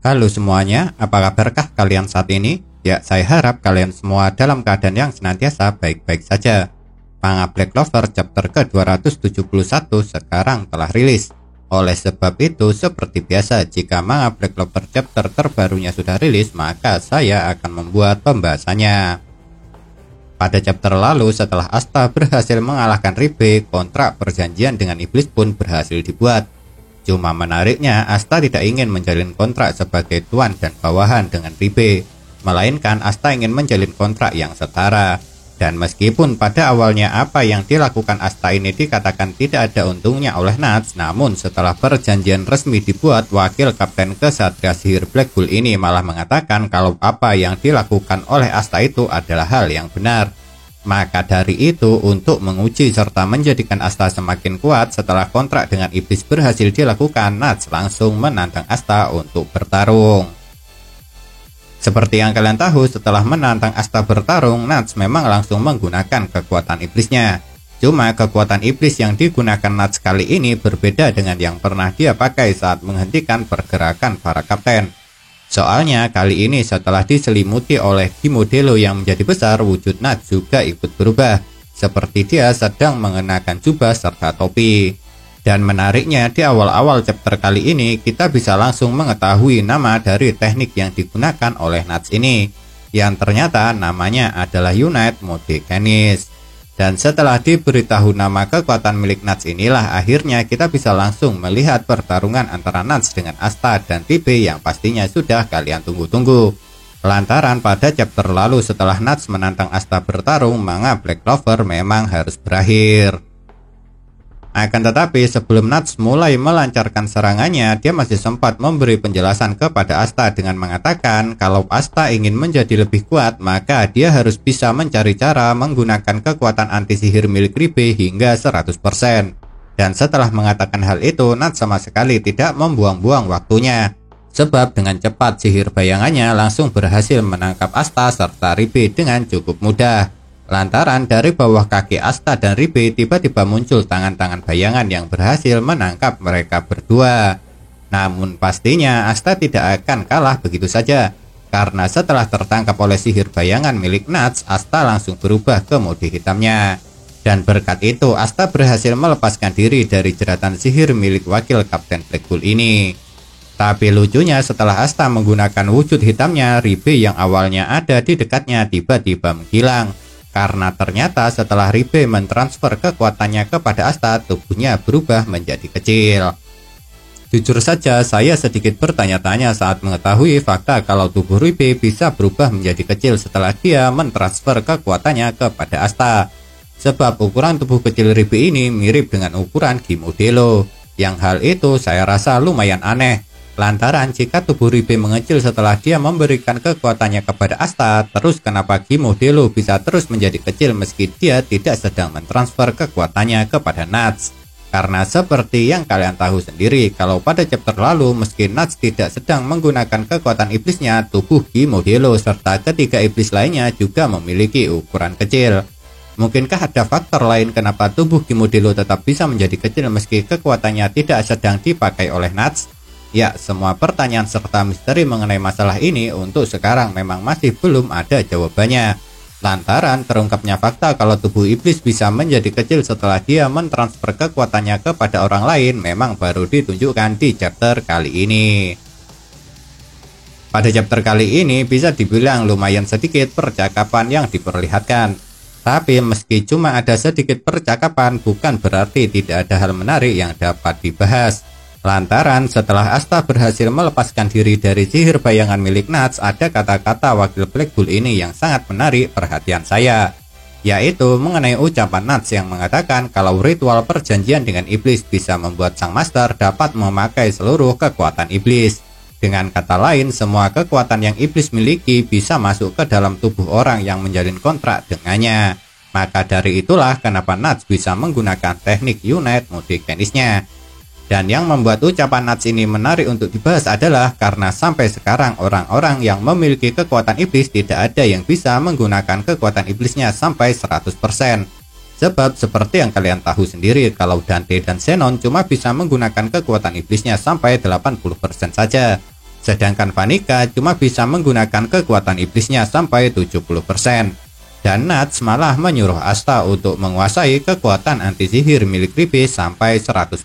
Halo semuanya, apa kabarkah kalian saat ini? Ya, saya harap kalian semua dalam keadaan yang senantiasa baik-baik saja. Manga Black Clover chapter ke-271 sekarang telah rilis. Oleh sebab itu, seperti biasa, jika manga Black Clover chapter terbarunya sudah rilis, maka saya akan membuat pembahasannya. Pada chapter lalu, setelah Asta berhasil mengalahkan Ribe, kontrak perjanjian dengan iblis pun berhasil dibuat. Cuma menariknya, Asta tidak ingin menjalin kontrak sebagai tuan dan bawahan dengan Ribe, melainkan Asta ingin menjalin kontrak yang setara. Dan meskipun pada awalnya apa yang dilakukan Asta ini dikatakan tidak ada untungnya oleh Nats, namun setelah perjanjian resmi dibuat, wakil kapten kesatria sihir Black Bull ini malah mengatakan kalau apa yang dilakukan oleh Asta itu adalah hal yang benar. Maka dari itu, untuk menguji serta menjadikan Asta semakin kuat setelah kontrak dengan iblis berhasil dilakukan, Nats langsung menantang Asta untuk bertarung. Seperti yang kalian tahu, setelah menantang Asta bertarung, Nats memang langsung menggunakan kekuatan iblisnya. Cuma kekuatan iblis yang digunakan Nats kali ini berbeda dengan yang pernah dia pakai saat menghentikan pergerakan para kapten. Soalnya kali ini setelah diselimuti oleh Himodelo yang menjadi besar, wujud Nats juga ikut berubah, seperti dia sedang mengenakan jubah serta topi. Dan menariknya, di awal-awal chapter kali ini kita bisa langsung mengetahui nama dari teknik yang digunakan oleh Nats ini, yang ternyata namanya adalah Unite Mode Canis. Dan setelah diberitahu nama kekuatan milik Nats inilah, akhirnya kita bisa langsung melihat pertarungan antara Nats dengan Asta dan Ribe yang pastinya sudah kalian tunggu-tunggu. Lantaran pada chapter lalu setelah Nats menantang Asta bertarung, manga Black Clover memang harus berakhir. Akan tetapi sebelum Nats mulai melancarkan serangannya, dia masih sempat memberi penjelasan kepada Asta dengan mengatakan kalau Asta ingin menjadi lebih kuat, maka dia harus bisa mencari cara menggunakan kekuatan anti sihir milik Ribe hingga 100%. Dan setelah mengatakan hal itu, Nats sama sekali tidak membuang-buang waktunya. Sebab dengan cepat sihir bayangannya langsung berhasil menangkap Asta serta Ribe dengan cukup mudah. Lantaran dari bawah kaki Asta dan Ribe tiba-tiba muncul tangan-tangan bayangan yang berhasil menangkap mereka berdua. Namun pastinya Asta tidak akan kalah begitu saja, karena setelah tertangkap oleh sihir bayangan milik Nats, Asta langsung berubah ke mode hitamnya. Dan berkat itu Asta berhasil melepaskan diri dari jeratan sihir milik wakil kapten Black Bull ini. Tapi lucunya setelah Asta menggunakan wujud hitamnya, Ribe yang awalnya ada di dekatnya tiba-tiba menghilang. Karena ternyata setelah Ribe mentransfer kekuatannya kepada Asta, tubuhnya berubah menjadi kecil. Jujur saja, saya sedikit bertanya-tanya saat mengetahui fakta kalau tubuh Ribe bisa berubah menjadi kecil setelah dia mentransfer kekuatannya kepada Asta. Sebab ukuran tubuh kecil Ribe ini mirip dengan ukuran Himodelo. Yang hal itu saya rasa lumayan aneh. Lantaran jika tubuh Ribe mengecil setelah dia memberikan kekuatannya kepada Asta, terus kenapa Himodelo bisa terus menjadi kecil meski dia tidak sedang mentransfer kekuatannya kepada Nats? Karena seperti yang kalian tahu sendiri, kalau pada chapter lalu meski Nats tidak sedang menggunakan kekuatan iblisnya, tubuh Himodelo serta ketiga iblis lainnya juga memiliki ukuran kecil. Mungkinkah ada faktor lain kenapa tubuh Himodelo tetap bisa menjadi kecil meski kekuatannya tidak sedang dipakai oleh Nats? Ya, semua pertanyaan serta misteri mengenai masalah ini untuk sekarang memang masih belum ada jawabannya. Lantaran terungkapnya fakta kalau tubuh iblis bisa menjadi kecil setelah dia mentransfer kekuatannya kepada orang lain memang baru ditunjukkan di chapter kali ini. Pada chapter kali ini bisa dibilang lumayan sedikit percakapan yang diperlihatkan. Tapi meski cuma ada sedikit percakapan, bukan berarti tidak ada hal menarik yang dapat dibahas. Lantaran setelah Asta berhasil melepaskan diri dari sihir bayangan milik Nats, ada kata-kata wakil Black Bull ini yang sangat menarik perhatian saya, yaitu mengenai ucapan Nats yang mengatakan kalau ritual perjanjian dengan iblis bisa membuat sang master dapat memakai seluruh kekuatan iblis. Dengan kata lain, semua kekuatan yang iblis miliki bisa masuk ke dalam tubuh orang yang menjalin kontrak dengannya. Maka dari itulah kenapa Nats bisa menggunakan teknik Unite Mode Canisnya. Dan yang membuat ucapan Nats ini menarik untuk dibahas adalah karena sampai sekarang orang-orang yang memiliki kekuatan iblis tidak ada yang bisa menggunakan kekuatan iblisnya sampai 100%. Sebab seperti yang kalian tahu sendiri kalau Dante dan Zenon cuma bisa menggunakan kekuatan iblisnya sampai 80% saja. Sedangkan Vanica cuma bisa menggunakan kekuatan iblisnya sampai 70%. Dan Nuts malah menyuruh Asta untuk menguasai kekuatan anti sihir milik Ribe sampai 100%.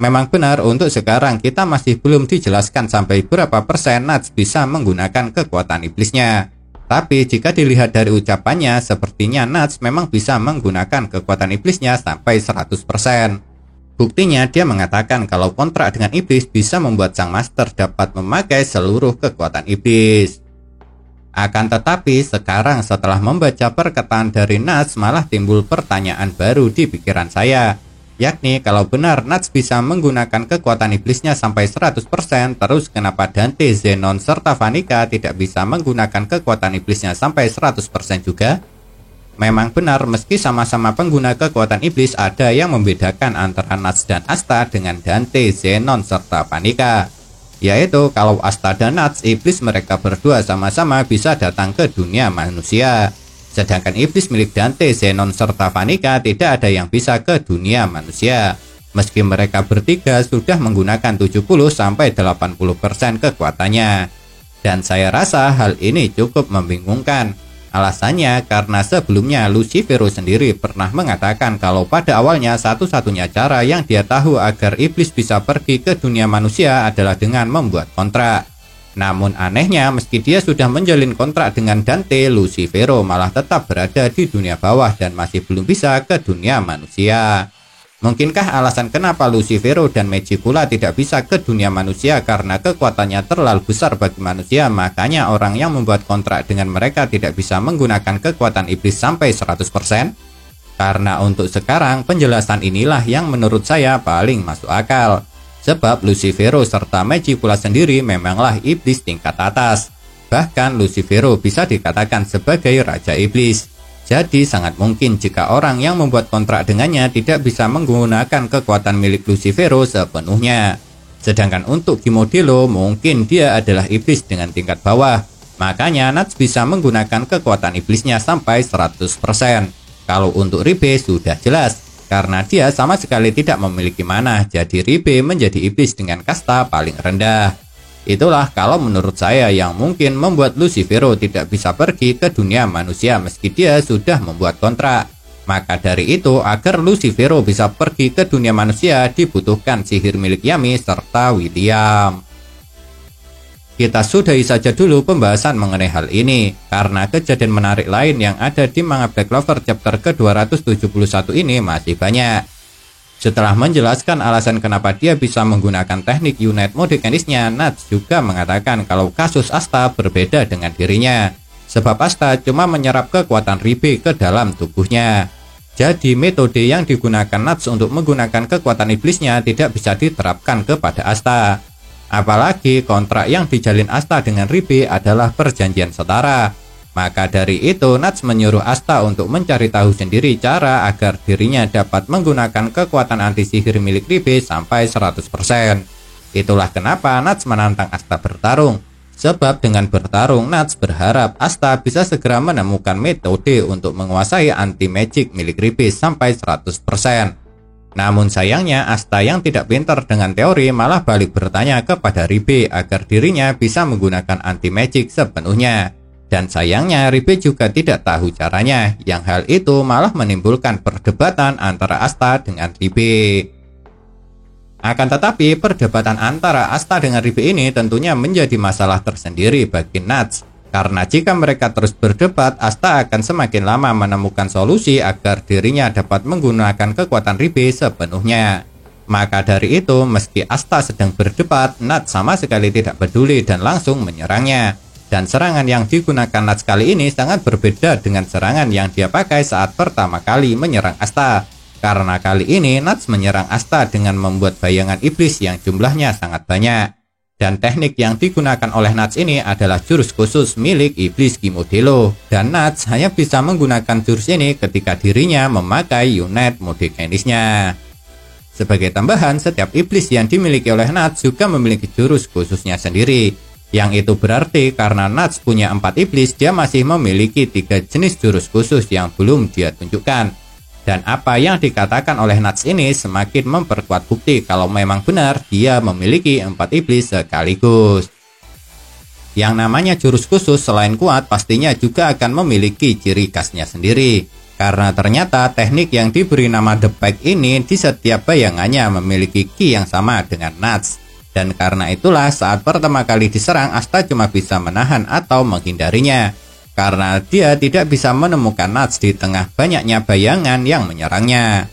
Memang benar untuk sekarang kita masih belum dijelaskan sampai berapa persen Nuts bisa menggunakan kekuatan iblisnya. Tapi jika dilihat dari ucapannya, sepertinya Nuts memang bisa menggunakan kekuatan iblisnya sampai 100%. Buktinya dia mengatakan kalau kontrak dengan iblis bisa membuat sang master dapat memakai seluruh kekuatan iblis. Akan tetapi sekarang setelah membaca perkataan dari Nuts malah timbul pertanyaan baru di pikiran saya. Yakni kalau benar Nuts bisa menggunakan kekuatan iblisnya sampai 100%, terus kenapa Dante, Zenon, serta Vanica tidak bisa menggunakan kekuatan iblisnya sampai 100% juga? Memang benar meski sama-sama pengguna kekuatan iblis, ada yang membedakan antara Nuts dan Asta dengan Dante, Zenon, serta Vanica. Yaitu kalau Asta dan Nuts, iblis mereka berdua sama-sama bisa datang ke dunia manusia. Sedangkan iblis milik Dante, Zenon, serta Vanica tidak ada yang bisa ke dunia manusia. Meski mereka bertiga sudah menggunakan 70-80% kekuatannya. Dan saya rasa hal ini cukup membingungkan. Alasannya karena sebelumnya Lucifero sendiri pernah mengatakan kalau pada awalnya satu-satunya cara yang dia tahu agar iblis bisa pergi ke dunia manusia adalah dengan membuat kontrak. Namun anehnya meski dia sudah menjalin kontrak dengan Dante, Lucifero malah tetap berada di dunia bawah dan masih belum bisa ke dunia manusia. Mungkinkah alasan kenapa Lucifero dan Magicula tidak bisa ke dunia manusia karena kekuatannya terlalu besar bagi manusia, makanya orang yang membuat kontrak dengan mereka tidak bisa menggunakan kekuatan iblis sampai 100%? Karena untuk sekarang penjelasan inilah yang menurut saya paling masuk akal. Sebab Lucifero serta Magicula sendiri memanglah iblis tingkat atas. Bahkan Lucifero bisa dikatakan sebagai raja iblis. Jadi sangat mungkin jika orang yang membuat kontrak dengannya tidak bisa menggunakan kekuatan milik Lucifero sepenuhnya. Sedangkan untuk Gimodelo mungkin dia adalah iblis dengan tingkat bawah. Makanya Nuts bisa menggunakan kekuatan iblisnya sampai 100%. Kalau untuk Ribe sudah jelas, karena dia sama sekali tidak memiliki mana, jadi Ribe menjadi iblis dengan kasta paling rendah. Itulah kalau menurut saya yang mungkin membuat Lucifero tidak bisa pergi ke dunia manusia meski dia sudah membuat kontrak. Maka dari itu agar Lucifero bisa pergi ke dunia manusia dibutuhkan sihir milik Yami serta William. Kita sudahi saja dulu pembahasan mengenai hal ini, karena kejadian menarik lain yang ada di manga Black Clover chapter ke-271 ini masih banyak. Setelah menjelaskan alasan kenapa dia bisa menggunakan teknik Unite Mode Canisnya, Nuts juga mengatakan kalau kasus Asta berbeda dengan dirinya. Sebab Asta cuma menyerap kekuatan Ribe ke dalam tubuhnya. Jadi metode yang digunakan Nuts untuk menggunakan kekuatan iblisnya tidak bisa diterapkan kepada Asta. Apalagi kontrak yang dijalin Asta dengan Ribe adalah perjanjian setara. Maka dari itu Nuts menyuruh Asta untuk mencari tahu sendiri cara agar dirinya dapat menggunakan kekuatan anti sihir milik Ribe sampai 100%. Itulah kenapa Nuts menantang Asta bertarung. Sebab dengan bertarung Nuts berharap Asta bisa segera menemukan metode untuk menguasai anti magic milik Ribe sampai 100%. Namun sayangnya Asta yang tidak pintar dengan teori malah balik bertanya kepada Ribe agar dirinya bisa menggunakan anti magic sepenuhnya. Dan sayangnya Ribe juga tidak tahu caranya, yang hal itu malah menimbulkan perdebatan antara Asta dengan Ribe. Akan tetapi perdebatan antara Asta dengan Ribe ini tentunya menjadi masalah tersendiri bagi Nuts. Karena jika mereka terus berdebat, Asta akan semakin lama menemukan solusi agar dirinya dapat menggunakan kekuatan Ribe sepenuhnya. Maka dari itu meski Asta sedang berdebat, Nuts sama sekali tidak peduli dan langsung menyerangnya. Dan serangan yang digunakan Nuts kali ini sangat berbeda dengan serangan yang dia pakai saat pertama kali menyerang Asta. Karena kali ini Nuts menyerang Asta dengan membuat bayangan iblis yang jumlahnya sangat banyak. Dan teknik yang digunakan oleh Nuts ini adalah jurus khusus milik iblis Gimodelo. Dan Nuts hanya bisa menggunakan jurus ini ketika dirinya memakai Unite Mode Canisnya. Sebagai tambahan, setiap iblis yang dimiliki oleh Nuts juga memiliki jurus khususnya sendiri. Yang itu berarti karena Nuts punya 4 iblis, dia masih memiliki 3 jenis jurus khusus yang belum dia tunjukkan. Dan apa yang dikatakan oleh Nuts ini semakin memperkuat bukti kalau memang benar dia memiliki 4 iblis sekaligus. Yang namanya jurus khusus selain kuat pastinya juga akan memiliki ciri khasnya sendiri. Karena ternyata teknik yang diberi nama The Pact ini di setiap bayangannya memiliki ki yang sama dengan Nuts. Dan karena itulah saat pertama kali diserang Asta cuma bisa menahan atau menghindarinya. Karena dia tidak bisa menemukan Nuts di tengah banyaknya bayangan yang menyerangnya.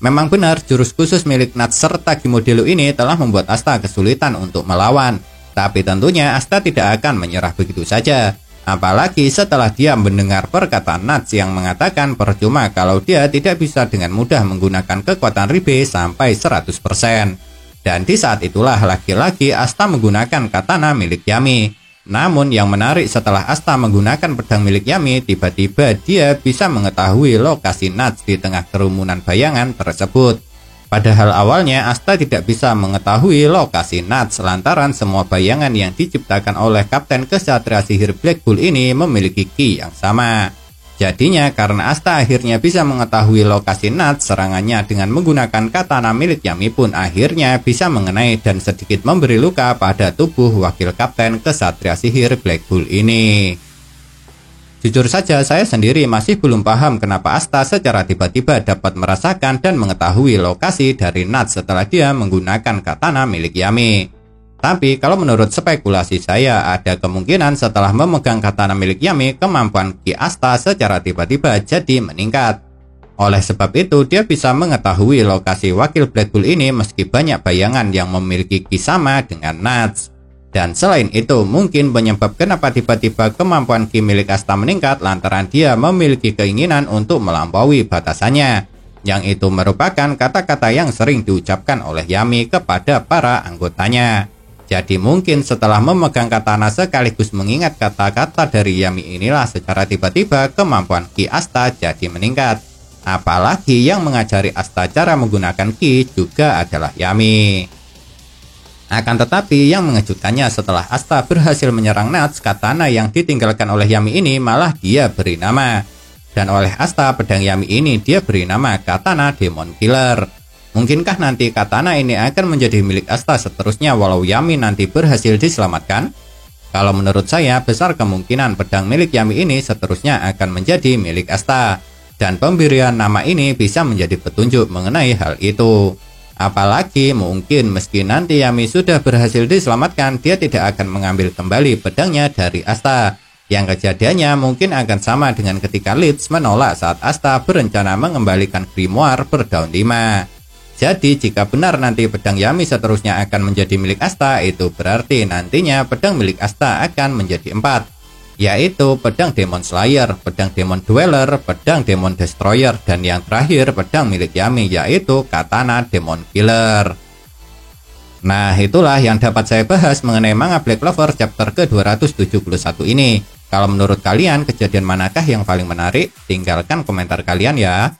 Memang benar jurus khusus milik Nuts serta Gimodelu ini telah membuat Asta kesulitan untuk melawan. Tapi tentunya Asta tidak akan menyerah begitu saja. Apalagi setelah dia mendengar perkataan Nuts yang mengatakan percuma kalau dia tidak bisa dengan mudah menggunakan kekuatan Ribe sampai 100%. Dan di saat itulah lagi-lagi Asta menggunakan katana milik Yami. Namun yang menarik setelah Asta menggunakan pedang milik Yami, tiba-tiba dia bisa mengetahui lokasi Nuts di tengah kerumunan bayangan tersebut. Padahal awalnya Asta tidak bisa mengetahui lokasi Nuts lantaran semua bayangan yang diciptakan oleh Kapten Kesatria Sihir Black Bull ini memiliki ki yang sama. Jadinya karena Asta akhirnya bisa mengetahui lokasi Nuts, serangannya dengan menggunakan katana milik Yami pun akhirnya bisa mengenai dan sedikit memberi luka pada tubuh wakil Kapten Kesatria Sihir Black Bull ini. Jujur saja saya sendiri masih belum paham kenapa Asta secara tiba-tiba dapat merasakan dan mengetahui lokasi dari Nuts setelah dia menggunakan katana milik Yami. Tapi kalau menurut spekulasi saya, ada kemungkinan setelah memegang katana milik Yami, kemampuan Ki Asta secara tiba-tiba jadi meningkat. Oleh sebab itu, dia bisa mengetahui lokasi wakil Black Bull ini meski banyak bayangan yang memiliki Ki sama dengan Nuts. Dan selain itu, mungkin penyebab kenapa tiba-tiba kemampuan Ki milik Asta meningkat lantaran dia memiliki keinginan untuk melampaui batasannya. Yang itu merupakan kata-kata yang sering diucapkan oleh Yami kepada para anggotanya. Jadi mungkin setelah memegang katana sekaligus mengingat kata-kata dari Yami inilah secara tiba-tiba kemampuan Ki Asta jadi meningkat. Apalagi yang mengajari Asta cara menggunakan Ki juga adalah Yami. Akan tetapi yang mengejutkannya setelah Asta berhasil menyerang Nuts, katana yang ditinggalkan oleh Yami ini malah dia beri nama. Dan oleh Asta pedang Yami ini dia beri nama katana Demon Killer. Mungkinkah nanti katana ini akan menjadi milik Asta seterusnya walau Yami nanti berhasil diselamatkan? Kalau menurut saya, besar kemungkinan pedang milik Yami ini seterusnya akan menjadi milik Asta. Dan pemberian nama ini bisa menjadi petunjuk mengenai hal itu. Apalagi mungkin meski nanti Yami sudah berhasil diselamatkan, dia tidak akan mengambil kembali pedangnya dari Asta. Yang kejadiannya mungkin akan sama dengan ketika Leeds menolak saat Asta berencana mengembalikan grimoire berdaun 5. Jadi jika benar nanti pedang Yami seterusnya akan menjadi milik Asta, itu berarti nantinya pedang milik Asta akan menjadi 4, yaitu pedang Demon Slayer, pedang Demon Dweller, pedang Demon Destroyer, dan yang terakhir pedang milik Yami yaitu katana Demon Killer. Nah itulah yang dapat saya bahas mengenai manga Black Clover chapter ke-271 ini. Kalau menurut kalian kejadian manakah yang paling menarik? Tinggalkan komentar kalian ya.